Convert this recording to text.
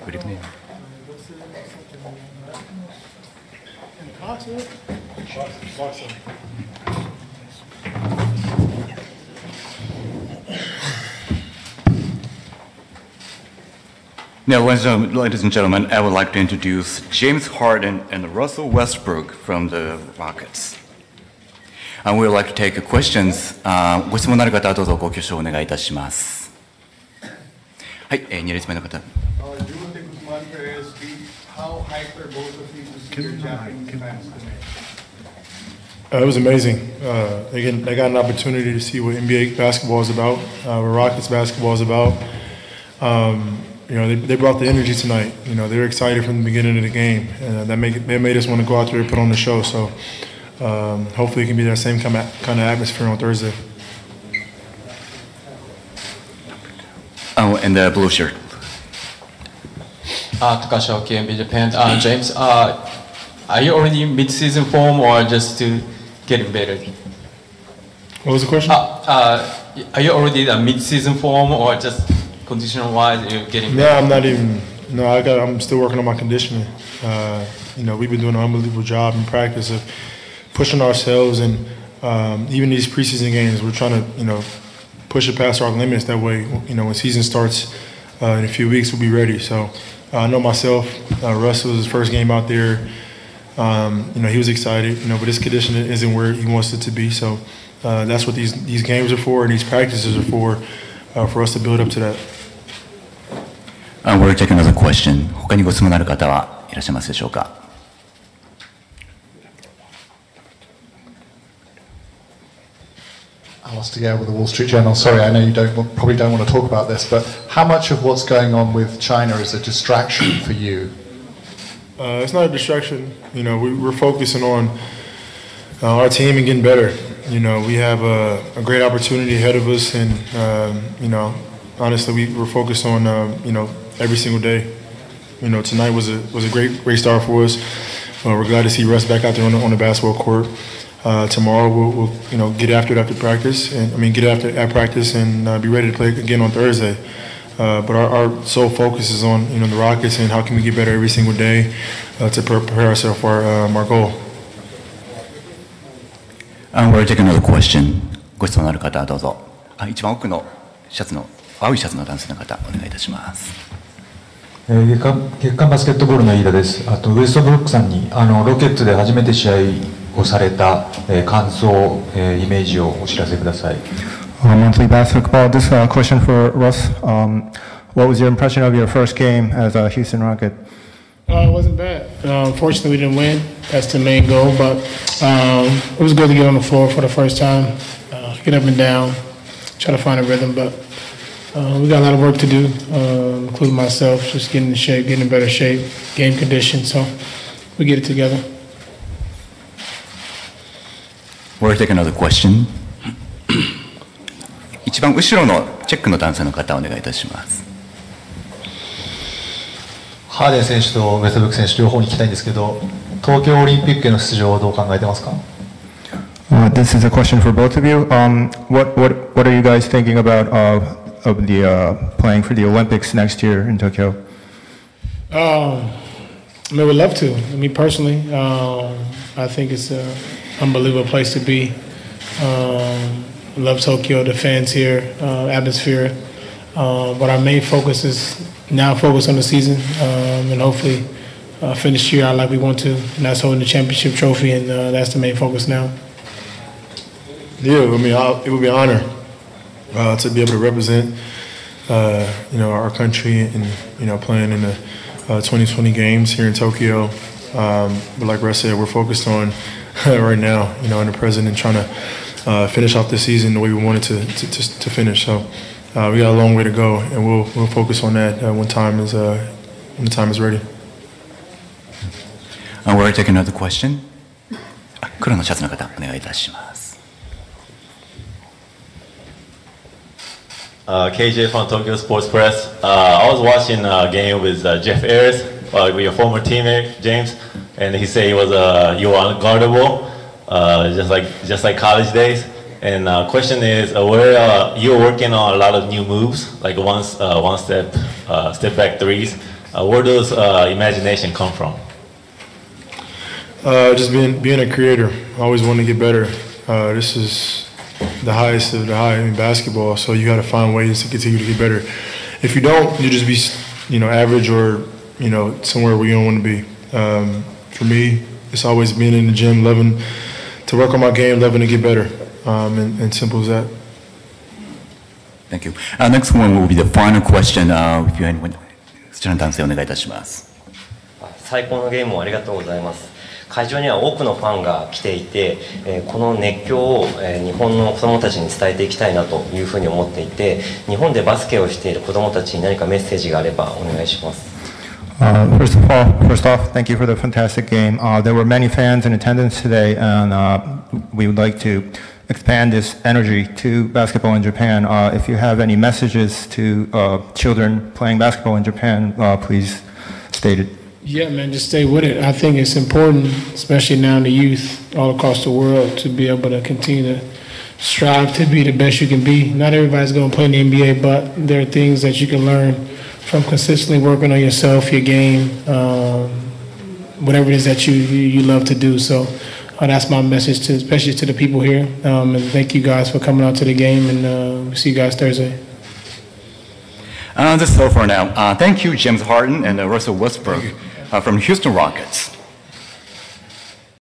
Good evening. Now, ladies and gentlemen, I would like to introduce James Harden and Russell Westbrook from the Rockets. And we would like to take questions. ご質問のある方はどうぞご挙手をお願いいたします。はい、2列目の方。It was amazing. They got an opportunity to see what NBA basketball is about, what Rockets basketball is about. You know, they brought the energy tonight. You know, they were excited from the beginning of the game, and they made us want to go out there and put on the show. So hopefully it can be that same kind of atmosphere on Thursday. Oh, and the blue shirt. Takashi, HNB Japan. James, are you already in mid-season form or just to getting better? What was the question? Are you already in mid-season form or just condition-wise you're getting better? No, I'm not even. No, I'm still working on my conditioning. You know, we've been doing an unbelievable job in practice of pushing ourselves, and even these preseason games, we're trying to, you know, push it past our limits. That way, you know, when season starts in a few weeks, we'll be ready. So I know myself, Russ was his first game out there. You know, he was excited, you know, but his condition isn't where he wants it to be. So that's what these games are for, and these practices are for us to build up to that. We'll take another question. 他にご質問のある方はいらっしゃいますでしょうか。Alistair Gale with the Wall Street Journal. Sorry, I know you probably don't want to talk about this, but how much of what's going on with China is a distraction for you? It's not a distraction. You know, we're focusing on our team and getting better. You know, we have a great opportunity ahead of us, and you know, honestly, we're focused on you know, every single day. You know, tonight was a great start for us. We're glad to see Russ back out there on the basketball court. Tomorrow we'll you know, get after it after practice, and get after it at practice and be ready to play again on Thursday. But our sole focus is on, you know, the Rockets and how can we get better every single day to prepare ourselves for our goal. We'll take another question. ご質問のある方はどうぞ。一番奥のシャツの青いシャツの男性の方お願いいたします。月刊バスケットボールの飯田です。あとウエストブロックさんにロケッツで初めて試合をされた感想、イメージをお知らせください。Monthly basketball. This question for Russ. What was your impression of your first game as a Houston Rocket? It wasn't bad. Unfortunately, we didn't win. That's the main goal. But it was good to get on the floor for the first time, get up and down, try to find a rhythm. But we got a lot of work to do, including myself, just getting in shape, getting in better shape, game condition. So we get it together. We'll take another question. 一番後ろのチェックの男性の方お願いいたします。ハーデン選手とウェストブルック選手両方に聞きたいんですけど、東京オリンピックへの出場をどう考えてますか？ This is a question for both of you. What are you guys thinking about of the playing for the Olympics next year in Tokyo? I mean, we'd love to. Me personally, I think it's an unbelievable place to be. Love Tokyo, the fans here, atmosphere. But our main focus is now focus on the season and hopefully finish the year out like we want to. And that's holding the championship trophy, and that's the main focus now. Yeah, I mean, it would be an honor to be able to represent, you know, our country and, you know, playing in the 2020 games here in Tokyo. But like Russ said, we're focused on right now, you know, in the present and trying to finish off the season the way we wanted to finish. So we got a long way to go, and we'll focus on that when the time is ready. We'll take another question. 黒のシャツの方お願いいたします。KJ from Tokyo Sports Press. I was watching a game with Jeff Ayres, with your former teammate James, and he said you were unguardable, just like college days. And question is, where you're working on a lot of new moves, like one step back threes. Where does imagination come from? Just being a creator, always wanting to get better. This is the highest of the high in basketball, so you got to find ways to continue to get better. If you don't, you just be, average or, somewhere where you don't want to be. For me, it's always being in the gym, loving to work on my game, loving to get better, and simple as that. Thank you. Next one will be the final question. If you anyone, そちらの男性お願いいたします。最高のゲームをありがとうございます。会場には多くのファンが来ていて、この熱狂を日本の子どもたちに伝えていきたいなというふうに思っていて、日本でバスケをしている子どもたちに何かメッセージがあればお願いします。First off, thank you for the fantastic game. There were many fans in attendance today, and we would like to expand this energy to basketball in Japan. If you have any messages to children playing basketball in Japan, please state it. Yeah, man, just stay with it. I think it's important, especially now in the youth all across the world, to be able to continue to strive to be the best you can be. Not everybody's going to play in the NBA, but there are things that you can learn from consistently working on yourself, your game, whatever it is that you love to do. So that's my message, to, especially to the people here. And thank you guys for coming out to the game, and we'll see you guys Thursday. That's all for now. Thank you, James Harden and Russell Westbrook from Houston Rockets.